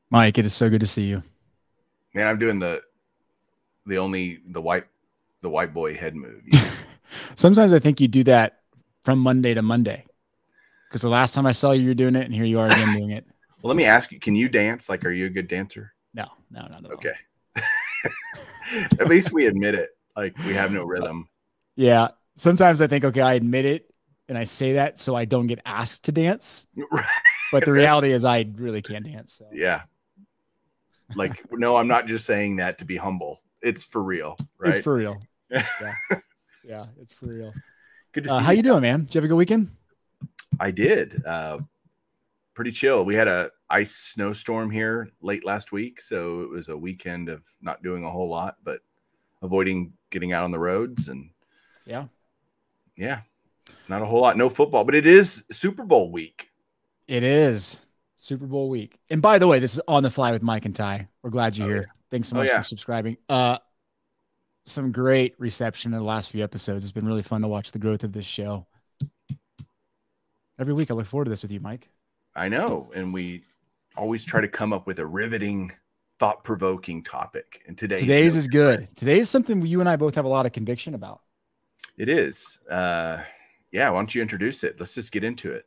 Mike, it is so good to see you. Man, I'm doing the white boy head move. Sometimes I think you do that from Monday to Monday, because the last time I saw you were doing it, and here you are again doing it. Well, let me ask you: can you dance? Like, are you a good dancer? No, not at all. Okay. At least we admit it. Like, we have no rhythm. Yeah. Sometimes I think, okay, I admit it, and I say that so I don't get asked to dance. But the reality is, I really can't dance. So. Yeah. Like, no, I'm not just saying that to be humble. It's for real, right? It's for real. Yeah, yeah, it's for real. Good to see you. How you doing, man? Did you have a good weekend? I did. Pretty chill. We had a ice snowstorm here late last week, so it was a weekend of not doing a whole lot, but avoiding getting out on the roads. And yeah, not a whole lot. No football, but it is Super Bowl week. It is Super Bowl week. And by the way, this is On the Fly with Mike and Ty. We're glad you're here. Yeah. Thanks so much for subscribing. Some great reception in the last few episodes. It's been really fun to watch the growth of this show. Every week I look forward to this with you, Mike. I know. And we always try to come up with a riveting, thought-provoking topic. And today's is good. Today is something you and I both have a lot of conviction about. It is. Yeah, why don't you introduce it? Let's just get into it.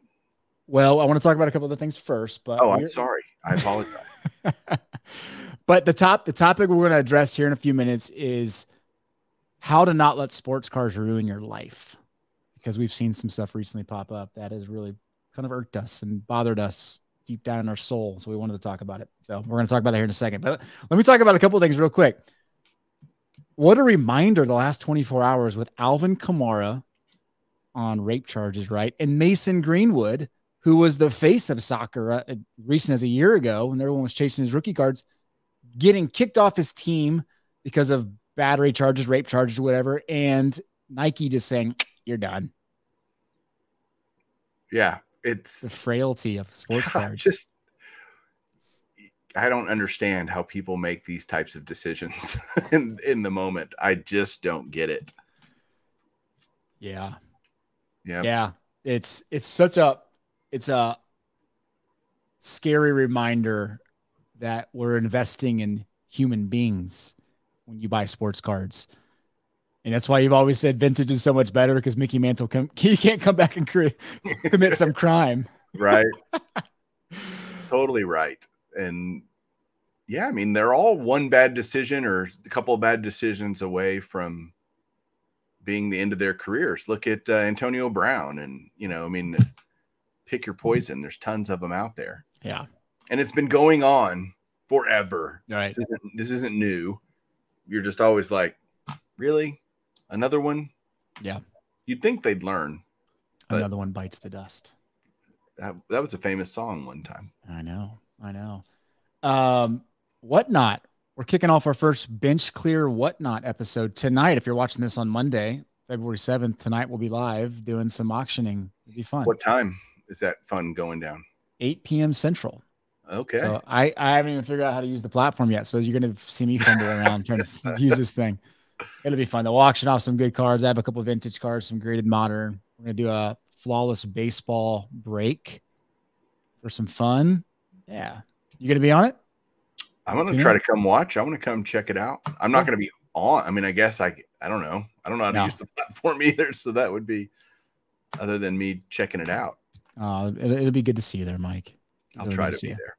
Well, I want to talk about a couple of the things first, but I'm sorry. I apologize. But the topic we're going to address here in a few minutes is how to not let sports cars ruin your life, because we've seen some stuff recently pop up that has really kind of irked us and bothered us deep down in our soul. So we wanted to talk about it. So we're going to talk about that here in a second, but let me talk about a couple of things real quick. What a reminder the last 24 hours with Alvin Kamara on rape charges, right? And Mason Greenwood, who was the face of soccer recent as a year ago when everyone was chasing his rookie cards, getting kicked off his team because of battery charges, rape charges, whatever. And Nike just saying, you're done. Yeah. It's the frailty of sports cards. I don't understand how people make these types of decisions in the moment. I just don't get it. Yeah. Yeah. Yeah. It's a scary reminder that we're investing in human beings when you buy sports cards. And that's why you've always said vintage is so much better, because Mickey Mantle he can't come back and commit some crime. Right. Totally right. And yeah, I mean, they're all one bad decision or a couple of bad decisions away from being the end of their careers. Look at Antonio Brown and, I mean, pick your poison. There's tons of them out there. Yeah. And it's been going on forever. Right. This isn't new. You're just always like, really? Another one? Yeah. You'd think they'd learn. Another one bites the dust. That was a famous song one time. I know. Whatnot. We're kicking off our first Bench Clear Whatnot episode tonight. If you're watching this on Monday, February 7th, tonight we'll be live doing some auctioning. It'll be fun. What time is that fun going down? 8 p.m. Central. Okay. So I haven't even figured out how to use the platform yet. So you're going to see me fumble around trying to use this thing. It'll be fun. They'll auction off some good cards. I have a couple of vintage cards, some graded modern. We're going to do a flawless baseball break for some fun. Yeah. You going to be on it? I'm going to try to come watch. I want to come check it out. I'm not going to be on. I mean, I guess I don't know. I don't know how to use the platform either. So that would be other than me checking it out. It'll be good to see you there, Mike. I'll try to be there.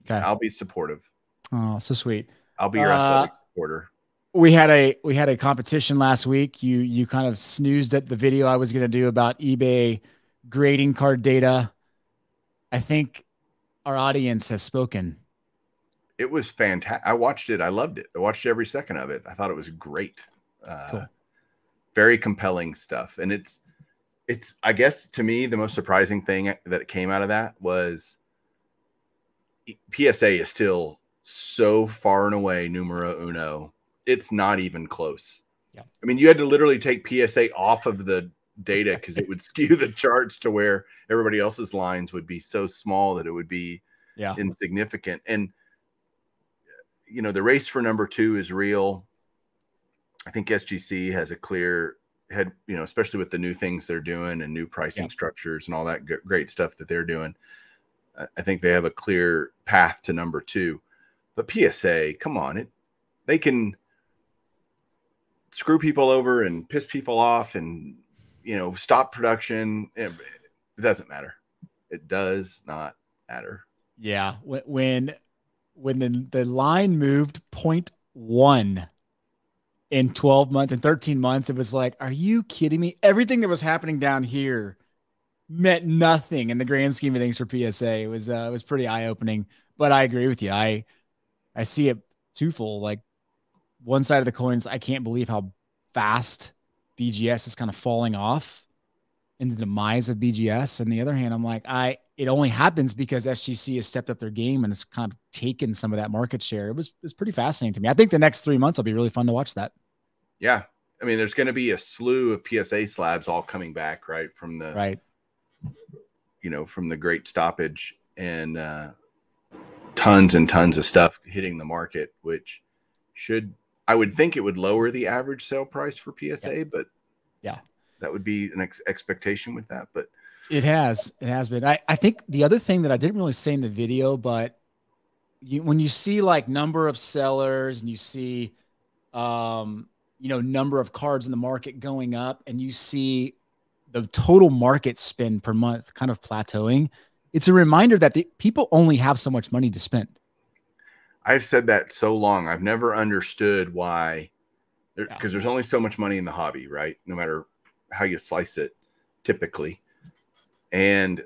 Okay. I'll be supportive. Oh, so sweet. I'll be your athletic supporter. We had a competition last week. You kind of snoozed at the video I was going to do about eBay grading card data. I think our audience has spoken. It was fantastic. I watched it. I loved it. I watched every second of it. I thought it was great. Cool. Very compelling stuff. And it's, I guess to me, the most surprising thing that came out of that was PSA is still so far and away numero uno. It's not even close. Yeah. I mean, you had to literally take PSA off of the data because it would skew the charts to where everybody else's lines would be so small that it would be insignificant. And, the race for number 2 is real. I think SGC has a clear head, especially with the new things they're doing and new pricing structures and all that great stuff that they're doing. I think they have a clear path to number 2. But PSA, come on, they can screw people over and piss people off and, stop production. It doesn't matter. It does not matter. Yeah. When the line moved 0.1 in 12 months and 13 months, it was like, are you kidding me? Everything that was happening down here meant nothing in the grand scheme of things for PSA. It was pretty eye-opening, but I agree with you. I see it twofold. Like, one side of the coins, I can't believe how fast BGS is kind of falling off in the demise of BGS. And the other hand, I'm like, it only happens because SGC has stepped up their game and it's kind of taken some of that market share. It was pretty fascinating to me. I think the next 3 months will be really fun to watch that. Yeah. I mean, there's going to be a slew of PSA slabs all coming back, right? From the great stoppage, and tons and tons of stuff hitting the market, which I would think it would lower the average sale price for PSA, but yeah, that would be an expectation with that. But it has been. I think the other thing that I didn't really say in the video, but when you see like number of sellers and you see, number of cards in the market going up, and you see the total market spend per month kind of plateauing, it's a reminder that the people only have so much money to spend. I've said that so long. I've never understood why, because there's only so much money in the hobby, right? No matter how you slice it, typically. And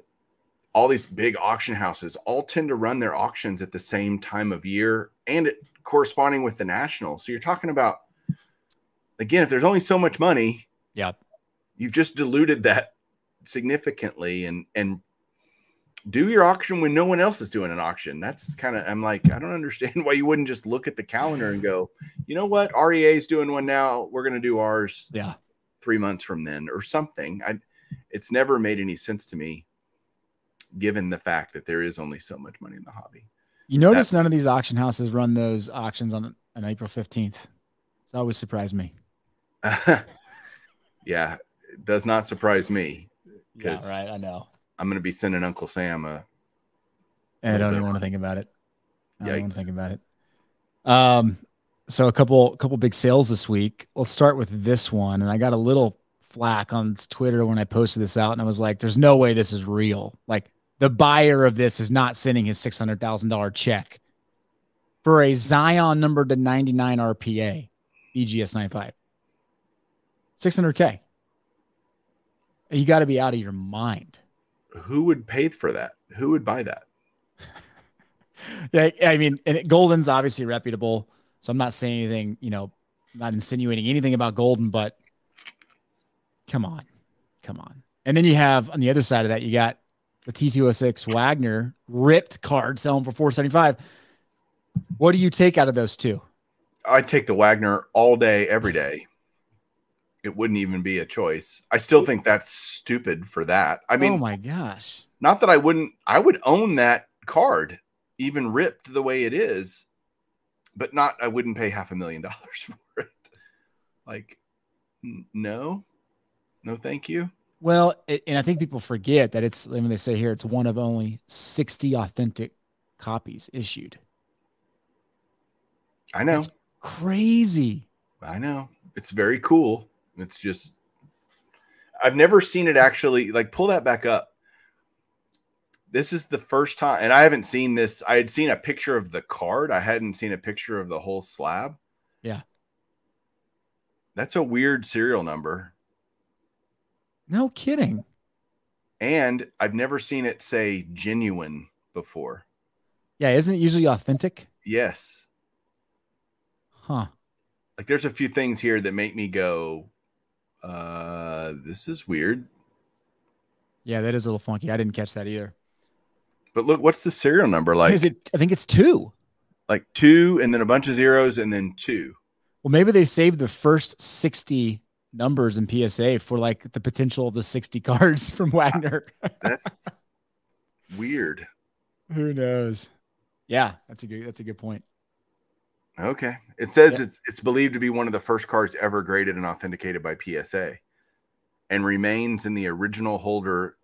all these big auction houses all tend to run their auctions at the same time of year and corresponding with the national. So you're talking about, again, if there's only so much money, you've just diluted that significantly, and do your auction when no one else is doing an auction. That's kind of, I'm like, I don't understand why you wouldn't just look at the calendar and go, you know what, REA is doing one now, we're going to do ours 3 months from then or something. It's never made any sense to me, given the fact that there is only so much money in the hobby. You notice none of these auction houses run those auctions on April 15th. It's always surprised me. Yeah, it does not surprise me. Yeah, right. I know. I'm going to be sending Uncle Sam I don't even want to think about it. I don't want to think about it. So a couple big sales this week. Let's start with this one. And I got a little flack on Twitter when I posted this out, and I was like, there's no way this is real. Like, the buyer of this is not sending his $600,000 check for a Zion number to 99 RPA, BGS 95. $600K. You got to be out of your mind. Who would pay for that? Who would buy that? Yeah, I mean, and Golden's obviously reputable, so I'm not saying anything, not insinuating anything about Golden, but come on. And then you have, on the other side of that, you got the T206 Wagner ripped card selling for $475. What do you take out of those two? I'd take the Wagner all day, every day. It wouldn't even be a choice. I still think that's stupid for that. I mean, oh my gosh. Not that I wouldn't, I would own that card, even ripped the way it is, but I wouldn't pay $500,000 for it. Like, no, thank you. Well, and I think people forget that when they say here, it's one of only 60 authentic copies issued. I know. That's crazy. I know. It's very cool. It's just, I've never seen it actually, like, pull that back up. This is the first time, and I haven't seen this. I had seen a picture of the card. I hadn't seen a picture of the whole slab. Yeah. That's a weird serial number. No kidding. And I've never seen it say genuine before. Yeah. Isn't it usually authentic? Yes. Huh. Like, there's a few things here that make me go, this is weird. Yeah, that is a little funky. I didn't catch that either. But look, what's the serial number like? Is it? I think it's 2. Like 2 and then a bunch of zeros and then 2. Well, maybe they saved the first 60 numbers in PSA for like the potential of the 60 cards from Wagner. That's weird. Who knows? Yeah, that's a good point. Okay. It says it's believed to be one of the first cards ever graded and authenticated by PSA and remains in the original holder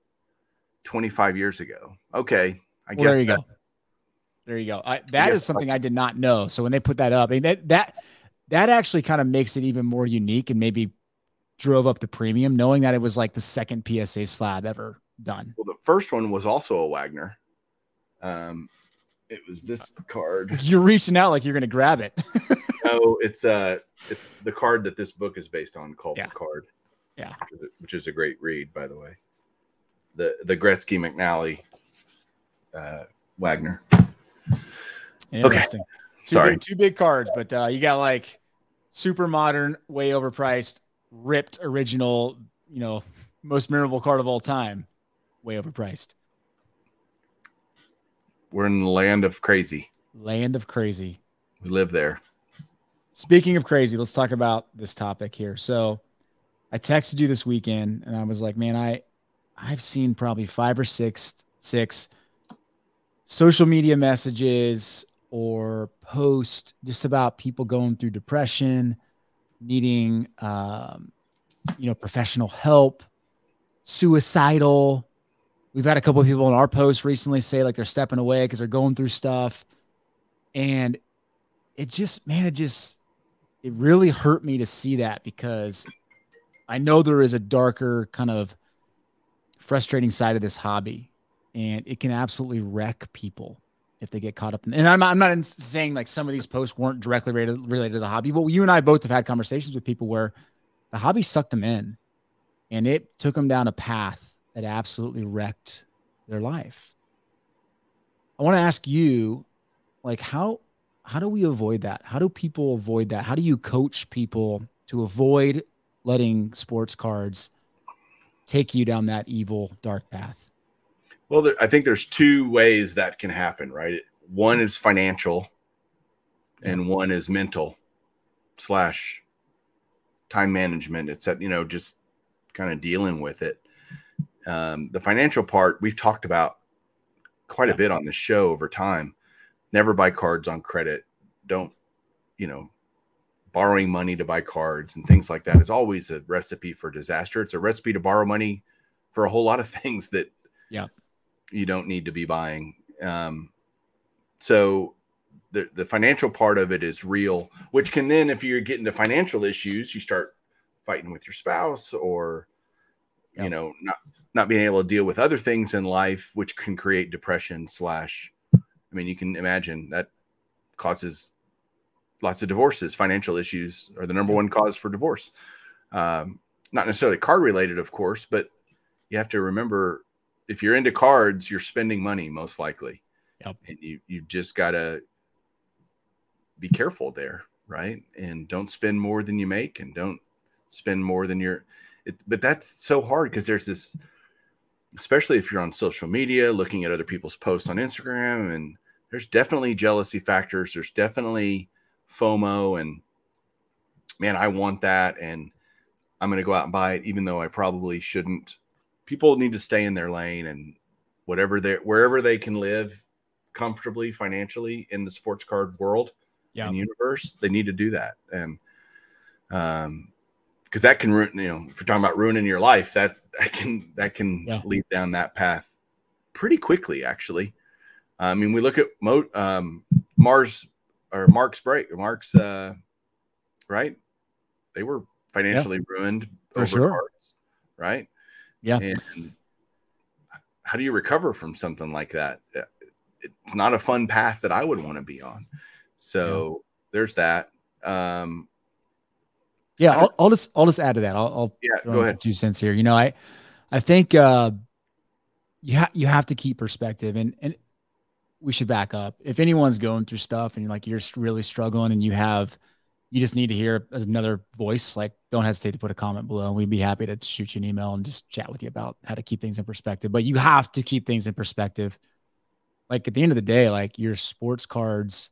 25 years ago. Okay. I guess there you go. There you go. That is something I did not know. So when they put that up, I mean, that actually kind of makes it even more unique and maybe drove up the premium, knowing that it was like the second PSA slab ever done. Well, the first one was also a Wagner. It was this card. You're reaching out like you're going to grab it. No, it's the card that this book is based on, called The Card. Yeah, which is a great read, by the way. The Gretzky McNally Wagner. Interesting. Okay. Two big cards, but you got like super modern, way overpriced, ripped original, most memorable card of all time, way overpriced. We're in the land of crazy. Land of crazy. We live there. Speaking of crazy, let's talk about this topic here. So I texted you this weekend and I was like, man, I've seen probably 5 or 6 social media messages or posts just about people going through depression, needing, professional help, suicidal. We've had a couple of people in our posts recently say like they're stepping away because they're going through stuff. And it really hurt me to see that, because I know there is a darker kind of frustrating side of this hobby, and it can absolutely wreck people if they get caught up in. And I'm not saying like some of these posts weren't directly related to the hobby, but you and I both have had conversations with people where the hobby sucked them in and it took them down a path that absolutely wrecked their life. I want to ask you, like, how do we avoid that? How do people avoid that? How do you coach people to avoid letting sports cards take you down that evil, dark path? Well, I think there's 2 ways that can happen, right? One is financial and one is mental / time management. It's that, just kind of dealing with it. The financial part, we've talked about quite a bit on the show over time. Never buy cards on credit. Don't, borrowing money to buy cards and things like that is always a recipe for disaster. It's a recipe to borrow money for a whole lot of things that you don't need to be buying. So the financial part of it is real, which can then, if you're getting to financial issues, you start fighting with your spouse or, not being able to deal with other things in life, which can create depression you can imagine that causes lots of divorces. Financial issues are the number 1 cause for divorce. Not necessarily card related, of course, but you have to remember, if you're into cards, you're spending money most likely. Yep. And you just got to be careful there, right? And don't spend more than you make, and don't spend more than but that's so hard, because there's this, especially if you're on social media, looking at other people's posts on Instagram, and there's definitely jealousy factors. There's definitely FOMO, and man, I want that, and I'm going to go out and buy it, even though I probably shouldn't. People need to stay in their lane, and wherever they can live comfortably financially in the sports card world and universe, they need to do that. And because that can ruin, if you're talking about ruining your life, that can lead down that path pretty quickly, actually. I mean, we look at Mark's right? They were financially ruined over cards, right? Yeah. And how do you recover from something like that? It's not a fun path that I would want to be on. So there's that. I'll just add to that. I'll go ahead. Some 2 cents here. I think you have to keep perspective, and we should back up. If anyone's going through stuff and you're really struggling and you just need to hear another voice, like, don't hesitate to put a comment below, and we'd be happy to shoot you an email and just chat with you about how to keep things in perspective. But you have to keep things in perspective. Like, at the end of the day, like, your sports cards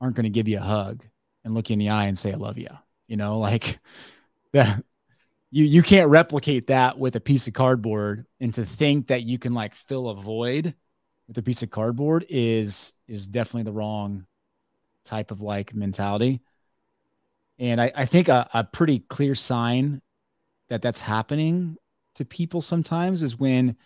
aren't going to give you a hug and look you in the eye and say, I love you. Like that, you can't replicate that with a piece of cardboard, and to think that you can like fill a void with a piece of cardboard is definitely the wrong type of like mentality. And I think a pretty clear sign that that's happening to people sometimes is when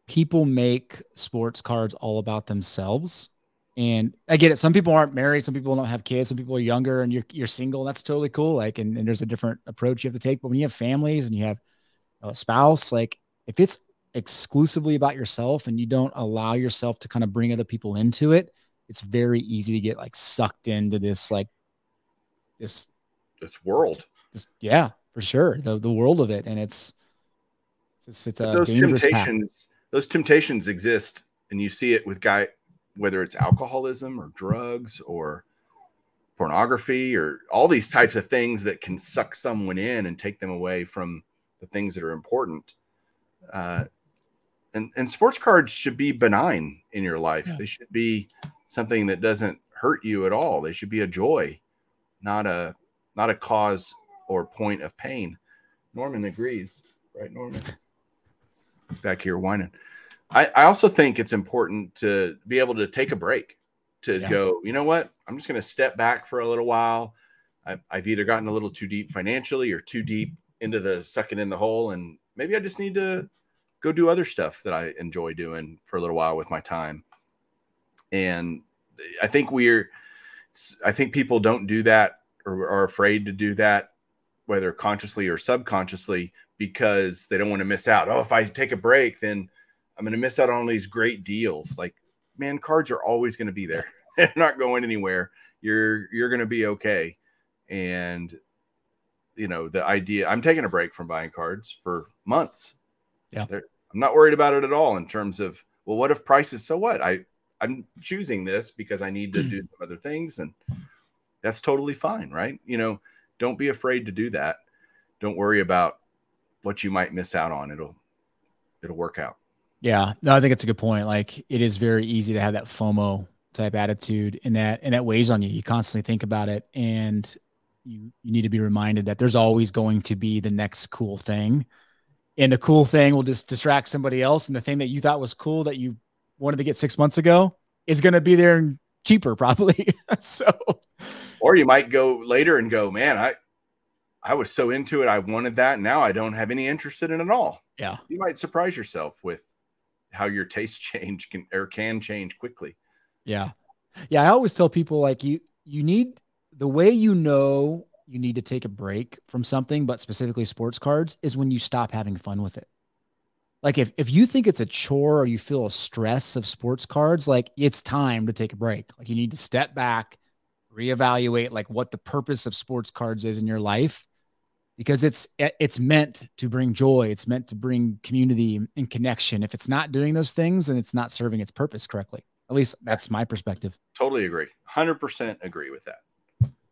people make sports cards all about themselves And I get it. Some people aren't married. Some people don't have kids. Some people are younger and you're single. And that's totally cool. Like, and there's a different approach you have to take. But when you have families and you have a spouse, like if it's exclusively about yourself and you don't allow yourself to kind of bring other people into it, it's very easy to get like sucked into this, like this world. Yeah, for sure. The world of it. And it's a dangerous path. Those temptations exist. And you see it with whether it's alcoholism or drugs or pornography or all these types of things that can suck someone in and take them away from the things that are important. And sports cards should be benign in your life. Yeah. They should be something that doesn't hurt you at all. They should be a joy, not a cause or point of pain. Norman agrees, right, Norman? He's back here whining. I also think it's important to be able to take a break, to go, you know what? I'm just going to step back for a little while. I've either gotten a little too deep financially or too deep into the sucking in the hole. And maybe I just need to go do other stuff that I enjoy doing for a little while with my time. And I think people don't do that or are afraid to do that, whether consciously or subconsciously, because they don't want to miss out. Oh, if I take a break, then I'm going to miss out on all these great deals. Like, man, cards are always going to be there. They're not going anywhere. You're going to be okay. And, you know, the idea, I'm taking a break from buying cards for months. Yeah. I'm not worried about it at all in terms of, well, what if prices? So what? I'm choosing this because I need to do some other things. And that's totally fine. Right. You know, don't be afraid to do that. Don't worry about what you might miss out on. It'll work out. Yeah, no, I think it's a good point. Like, it is very easy to have that FOMO type attitude, and that weighs on you. You constantly think about it, and you need to be reminded that there's always going to be the next cool thing, and the cool thing will just distract somebody else, and the thing that you thought was cool that you wanted to get 6 months ago is going to be there and cheaper probably. So, or you might go later and go, man, I was so into it, I wanted that. Now I don't have any interest in it at all. Yeah, you might surprise yourself with how your taste change can change quickly. Yeah. Yeah. I always tell people, like, you need, the way you know you need to take a break from something, but specifically sports cards, is when you stop having fun with it. Like, if you think it's a chore or you feel a stress of sports cards, like, it's time to take a break. Like, you need to step back, reevaluate like what the purpose of sports cards is in your life, because it's meant to bring joy. It's meant to bring community and connection. If it's not doing those things, then it's not serving its purpose correctly. At least that's my perspective. Totally agree. 100% agree with that.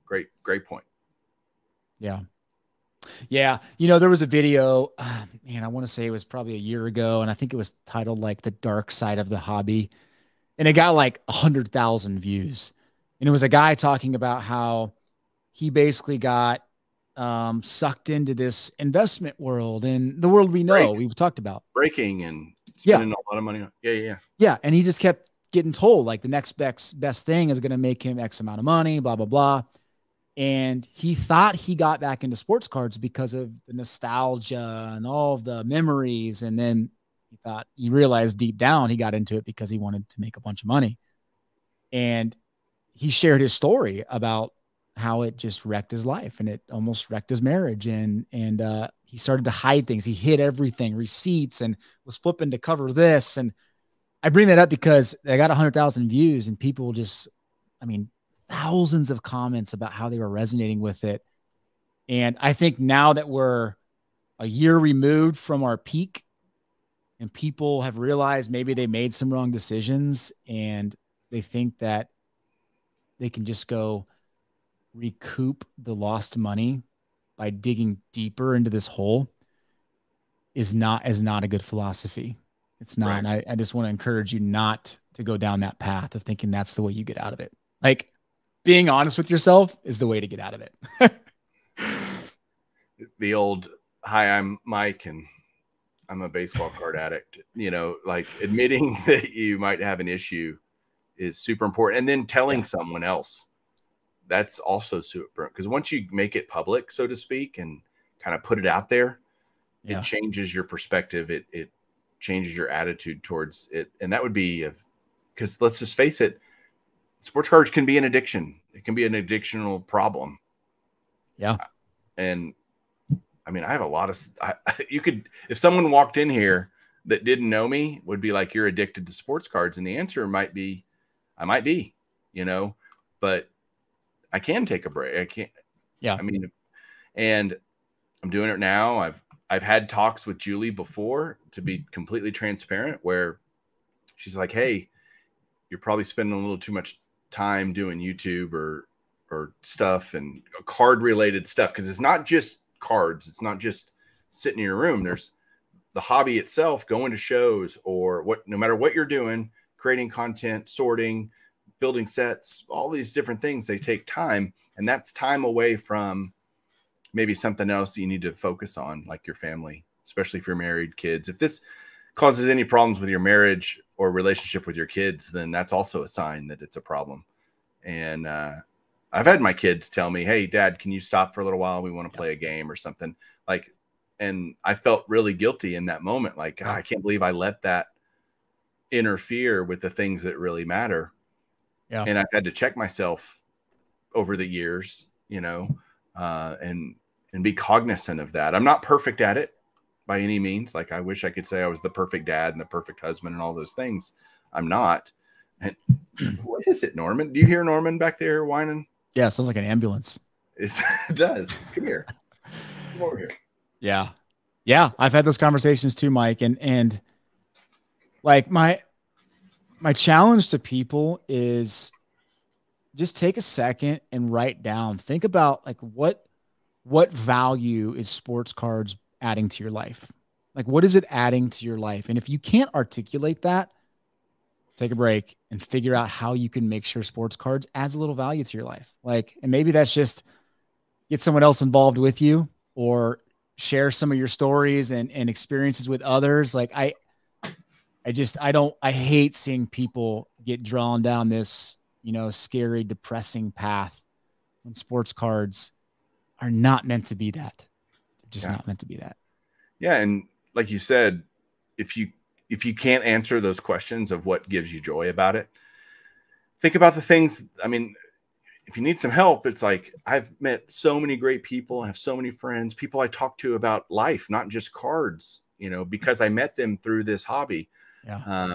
Great point. Yeah. Yeah. You know, there was a video, man, I want to say it was probably a year ago, and I think it was titled like The Dark Side of the Hobby. And it got like 100,000 views. And it was a guy talking about how he basically got sucked into this investment world, and the world we know, we've talked about, breaking and spending a lot of money on. Yeah. And he just kept getting told like the next best thing is going to make him X amount of money, blah, blah, blah. And he thought he got back into sports cards because of the nostalgia and all of the memories. And then he realized deep down he got into it because he wanted to make a bunch of money. And he shared his story about how it just wrecked his life, and it almost wrecked his marriage. And he started to hide things. He hid everything, receipts, and was flipping to cover this. And I bring that up because they got 100,000 views, and people just, I mean, thousands of comments about how they were resonating with it. And I think now that we're a year removed from our peak, and people have realized maybe they made some wrong decisions, and they think that they can just go recoup the lost money by digging deeper into this hole, is not a good philosophy. It's not. Right. And I just want to encourage you not to go down that path of thinking that's the way you get out of it. Like, being honest with yourself is the way to get out of it. The old, hi, I'm Mike, and I'm a baseball card addict. You know, like, admitting that you might have an issue is super important. And then telling someone else, that's also super, because once you make it public, so to speak, and kind of put it out there, it changes your perspective. It changes your attitude towards it. And that would be, because let's just face it, sports cards can be an addiction. It can be an addictional problem. Yeah. And I mean, I have a lot of, you could, if someone walked in here that didn't know me, would be like, you're addicted to sports cards. And the answer might be, I might be, you know, but I can take a break. I can't. Yeah. I mean, and I'm doing it now. I've had talks with Julie before, to be completely transparent, where she's like, hey, you're probably spending a little too much time doing YouTube or stuff and card related stuff. Cause it's not just cards. It's not just sitting in your room. There's the hobby itself, going to shows, or no matter what you're doing, creating content, sorting, building sets, all these different things, they take time, and that's time away from maybe something else you need to focus on, like your family, especially if you're married, kids. If this causes any problems with your marriage or relationship with your kids, then that's also a sign that it's a problem. And I've had my kids tell me, hey, Dad, can you stop for a little while? We want to play a game or something. Like, and I felt really guilty in that moment. Like, God, I can't believe I let that interfere with the things that really matter. Yeah. And I've had to check myself over the years, you know, and be cognizant of that. I'm not perfect at it by any means. Like, I wish I could say I was the perfect dad and the perfect husband and all those things. I'm not. And what is it, Norman? Do you hear Norman back there whining? Yeah, it sounds like an ambulance. It does. Come here. Come over here. Yeah. Yeah. I've had those conversations too, Mike. And like my challenge to people is just take a second and write down, think about like what value is sports cards adding to your life? Like, what is it adding to your life? And if you can't articulate that, take a break and figure out how you can make sure sports cards adds a little value to your life. Like, and maybe that's just get someone else involved with you, or share some of your stories and experiences with others. Like I hate seeing people get drawn down this, you know, scary, depressing path when sports cards are not meant to be that. They're just not meant to be that. Yeah. And like you said, if you can't answer those questions of what gives you joy about it, think about the things. I mean, if you need some help, it's like, I've met so many great people. I have so many friends, people I talk to about life, not just cards, you know, because I met them through this hobby. Yeah.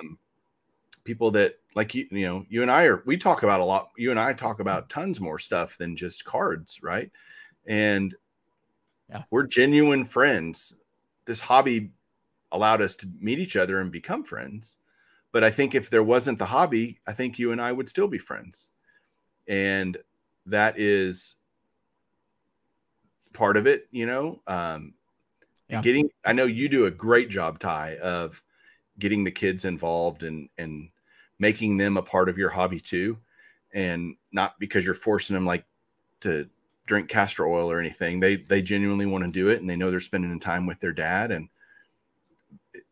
People that, like, you know, you and I talk about a lot. You and I talk about tons more stuff than just cards. Right. And we're genuine friends. This hobby allowed us to meet each other and become friends. But I think if there wasn't the hobby, I think you and I would still be friends. And that is part of it, you know. I know you do a great job, Ty, of getting the kids involved and making them a part of your hobby too. And not because you're forcing them like to drink castor oil or anything. They genuinely want to do it, and they know they're spending time with their dad. And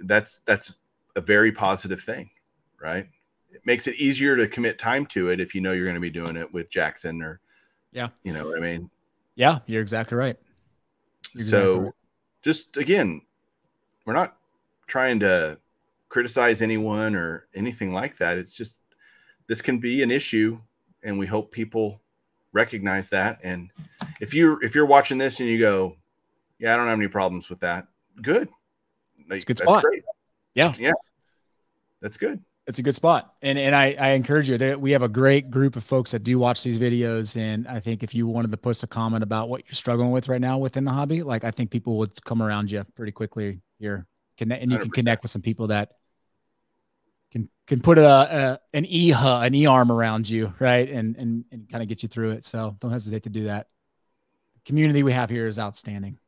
that's a very positive thing, right? It makes it easier to commit time to it if you know you're going to be doing it with Jackson, or, you know what I mean? Yeah, you're exactly right. Just, again, we're not trying to criticize anyone or anything like that. It's just, this can be an issue, and we hope people recognize that. And if you're watching this and you go, yeah, I don't have any problems with that, good. It's a good spot. Great. Yeah. That's good. It's a good spot. And I encourage you that we have a great group of folks that do watch these videos. And I think if you wanted to post a comment about what you're struggling with right now within the hobby, like, I think people would come around you pretty quickly here. And you 100%. Can connect with some people that can put an e-arm around you, right? And kind of get you through it. So don't hesitate to do that. The community we have here is outstanding.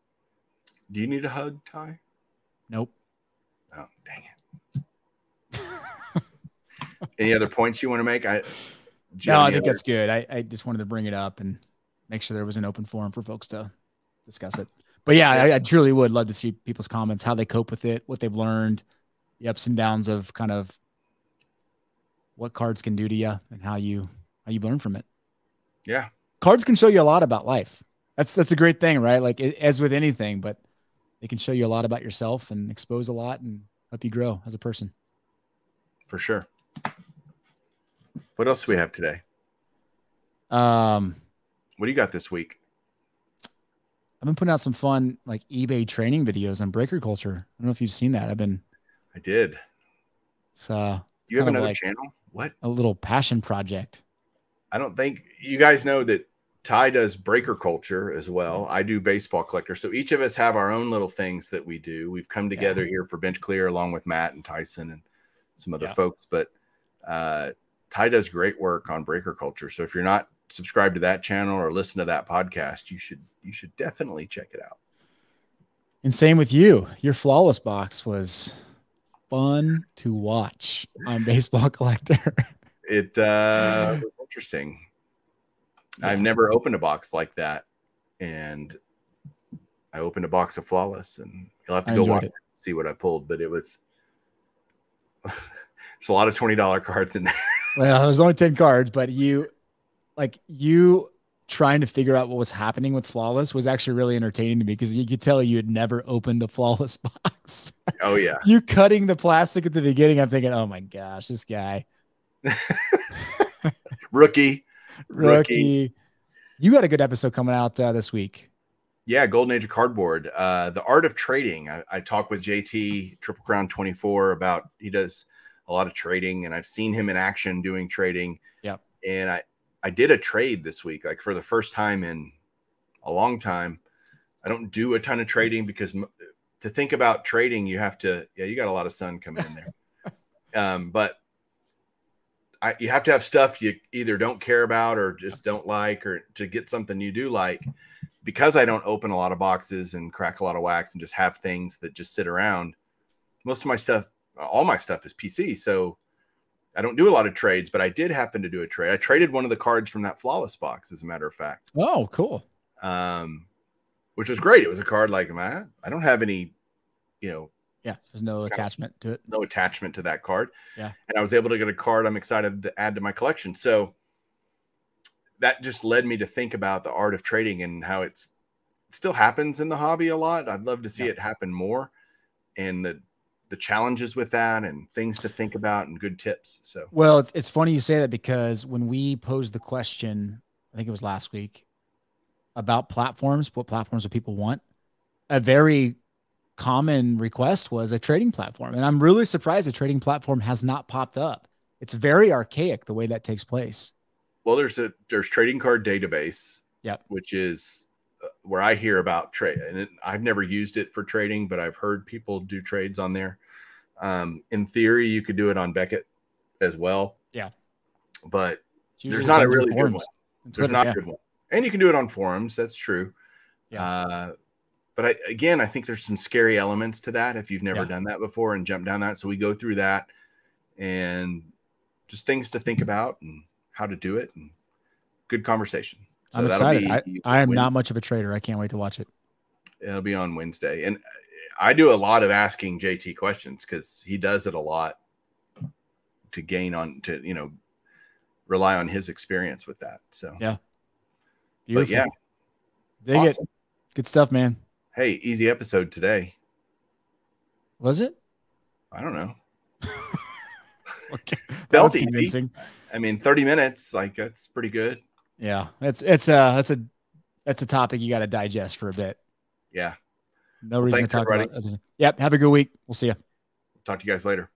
Do you need a hug, Ty? Nope. Oh, dang it. Any other points you want to make? I think that's good. I just wanted to bring it up and make sure there was an open forum for folks to discuss it. But yeah, I truly would love to see people's comments, how they cope with it, what they've learned, the ups and downs of kind of what cards can do to you and how you've learned from it. Yeah. Cards can show you a lot about life. That's a great thing, right? Like, as with anything, but they can show you a lot about yourself and expose a lot and help you grow as a person. For sure. What else do we have today? What do you got this week? I've been putting out some fun like eBay training videos on BreakerCulture. I don't know if you've seen that. I did. It's you have another channel? What? A little passion project. I don't think you guys know that Ty does BreakerCulture as well. I do Baseball Collector. So each of us have our own little things that we do. We've come together here for Bench Clear along with Matt and Tyson and some other folks. But Ty does great work on BreakerCulture. So if you're not subscribed to that channel or listen to that podcast, you should definitely check it out. And same with you. Your Flawless box was fun to watch on Baseball Collector. It was interesting. I've never opened a box like that, and I opened a box of Flawless, and you'll have to go watch it to see what I pulled. But it was there's a lot of $20 cards in there. Well, there's only 10 cards, but you trying to figure out what was happening with Flawless was actually really entertaining to me because you could tell you had never opened a Flawless box. Oh yeah, you cutting the plastic at the beginning. I'm thinking, oh my gosh, this guy. Rookie. You got a good episode coming out this week. Yeah, Golden Age of Cardboard. The Art of Trading. I talked with JT Triple Crown 24 about, he does a lot of trading, and I've seen him in action doing trading. Yep. And I did a trade this week, like for the first time in a long time. I don't do a ton of trading because to think about trading, you have to, you got a lot of sun coming in there. But you have to have stuff you either don't care about or just don't like, or to get something you do like. Because I don't open a lot of boxes and crack a lot of wax and just have things that just sit around, most of my stuff, all my stuff is PC. So I don't do a lot of trades, but I did happen to do a trade. I traded one of the cards from that Flawless box, as a matter of fact. Oh, cool. Which was great. It was a card like, I don't have any, there's no attachment to it. No attachment to that card. Yeah. And I was able to get a card I'm excited to add to my collection. So that just led me to think about the art of trading and how it still happens in the hobby a lot. I'd love to see it happen more, and the challenges with that and things to think about and good tips. So, well, it's funny you say that, because when we posed the question, I think it was last week, about platforms, what platforms do people want? A very common request was a trading platform. And I'm really surprised a trading platform has not popped up. It's very archaic the way that takes place. Well, there's Trading Card Database, which is where I hear about trade, and I've never used it for trading, but I've heard people do trades on there. In theory, you could do it on Beckett as well. Yeah, but there's not a really good one. There's not a good one, and you can do it on forums. That's true. Yeah. But I think there's some scary elements to that if you've never done that before and jumped down that. So we go through that and just things to think about and how to do it, and good conversation. So I'm excited. I am not much of a trader. I can't wait to watch it. It'll be on Wednesday. And I do a lot of asking JT questions because he does it a lot to rely on his experience with that. So yeah. Beautiful. But Dig awesome. It. Good stuff, man. Hey, easy episode today. Was it? I don't know. Okay. Felt easy. I mean, 30 minutes, like that's pretty good. Yeah, that's a topic you got to digest for a bit. Yeah. No reason to talk about it. Yep. Have a good week. We'll see you. Talk to you guys later.